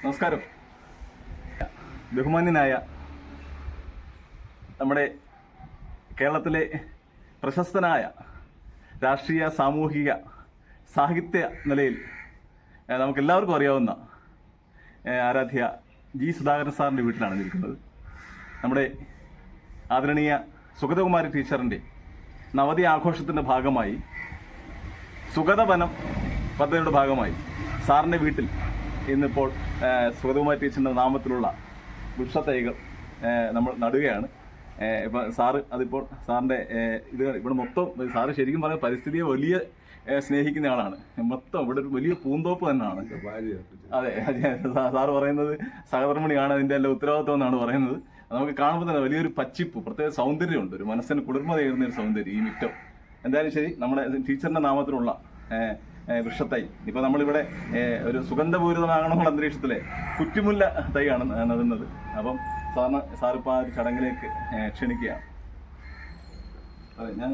നമസ്കാരം. ബഹുമാന്യനായ നമ്മുടെ കേരളത്തിലെ പ്രശസ്തനായ രാഷ്ട്രീയ, സാമൂഹിക, സാഹിത്യ നിലയിൽ നമുക്കെല്ലാവർക്കും അറിയാവുന്ന ആരാധ്യ ജി സുധാകരൻ സാറിൻ്റെ വീട്ടിലാണ് നിൽക്കുന്നത്. നമ്മുടെ ആദരണീയ സുഗതകുമാരി ടീച്ചറിൻ്റെ നവതി ആഘോഷത്തിൻ്റെ ഭാഗമായി സുഗതവനം പദ്ധതിയുടെ ഭാഗമായി സാറിൻ്റെ വീട്ടിൽ ഇന്നിപ്പോൾ സുഗതകുമാരി ടീച്ചറിൻ്റെ നാമത്തിലുള്ള വൃക്ഷത്തൈകൾ നമ്മൾ നടുകയാണ്. ഇപ്പം സാറ് അതിപ്പോൾ സാറിൻ്റെ ഇത് ഇവിടെ മൊത്തം സാറ് ശരിക്കും പറഞ്ഞാൽ പരിസ്ഥിതിയെ വലിയ സ്നേഹിക്കുന്ന ആളാണ്. മൊത്തം ഇവിടെ ഒരു വലിയ പൂന്തോപ്പ് തന്നെയാണ്. അതെ, സാറ് പറയുന്നത് സഹധർമ്മിണിയാണ് അതിൻ്റെ എല്ലാം ഉത്തരവാദിത്വം എന്നാണ് പറയുന്നത്. നമുക്ക് കാണുമ്പോൾ തന്നെ വലിയൊരു പച്ചിപ്പ്, പ്രത്യേക സൗന്ദര്യമുണ്ട്, ഒരു മനസ്സിന് കുളിർമ തേടുന്ന ഒരു സൗന്ദര്യം ഈ മിറ്റം. എന്തായാലും ശരി, നമ്മുടെ ടീച്ചറിൻ്റെ നാമത്തിലുള്ള വൃക്ഷത്തൈ ഇപ്പോൾ നമ്മളിവിടെ ഒരു സുഗന്ധപൂരിതമാകണമെന്നുള്ള അന്തരീക്ഷത്തിലെ കുറ്റിമുല്ല തൈയാണ് നടുന്നത്. അപ്പം സാറിപ്പോൾ ആ ഒരു ചടങ്ങിലേക്ക് ക്ഷണിക്കുകയാണ്. അതെ, ഞാൻ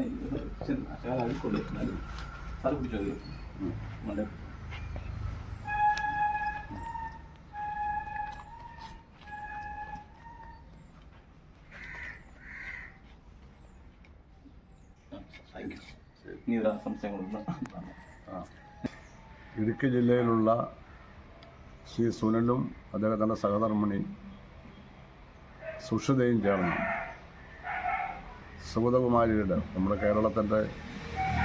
സാറ് പിടിച്ചോ നല്ല ഇടുക്കി ജില്ലയിലുള്ള ശ്രീ സുനിലും അദ്ദേഹത്തിൻ്റെ സഹധർമ്മിണി സുഷിതയും ചേർന്ന് സുഗതകുമാരിയുടെ, നമ്മുടെ കേരളത്തിൻ്റെ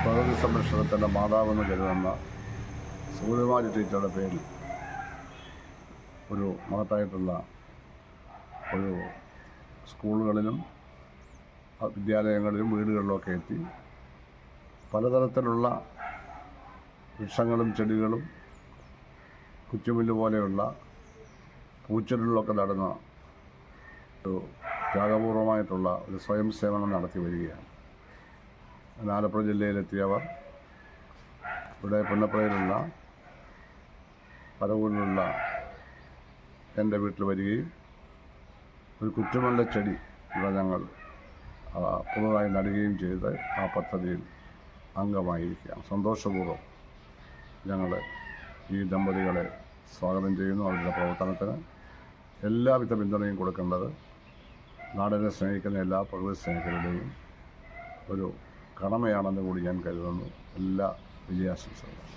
പ്രകൃതി സംരക്ഷണത്തിൻ്റെ മാതാവെന്ന് കരുതുന്ന സുഗതകുമാരി ടീച്ചറുടെ പേരിൽ ഒരു മഹത്തായിട്ടുള്ള ഒരു സ്കൂളുകളിലും വിദ്യാലയങ്ങളിലും വീടുകളിലുമൊക്കെ എത്തി പലതരത്തിലുള്ള വൃക്ഷങ്ങളും ചെടികളും കുറ്റിമുല്ല് പോലെയുള്ള പൂച്ചെടികളൊക്കെ നടന്ന ഒരു ത്യാഗപൂർവമായിട്ടുള്ള ഒരു സ്വയം സേവനം നടത്തി വരികയാണ്. ആലപ്പുഴ ജില്ലയിലെത്തിയവർ ഇവിടെ പുന്നപ്പുഴയിലുള്ള പരവൂരിലുള്ള എൻ്റെ വീട്ടിൽ വരികയും ഒരു കുറ്റിമുല്ല ചെടി ഇവിടെ ഞങ്ങൾ പുതുതായി നടുകയും ചെയ്ത് ആ പദ്ധതിയിൽ അംഗമായിരിക്കുകയാണ്. സന്തോഷപൂർവ്വം ഞങ്ങൾ ഈ ദമ്പതികളെ സ്വാഗതം ചെയ്യുന്നു. അവരുടെ പ്രവർത്തനത്തിന് എല്ലാവിധ പിന്തുണയും കൊടുക്കേണ്ടത് നാടിനെ സ്നേഹിക്കുന്ന എല്ലാ പ്രകൃതി സ്നേഹികളുടെയും ഒരു കടമയാണെന്ന് കൂടി ഞാൻ കരുതുന്നു. എല്ലാ വിജയാശംസകളും.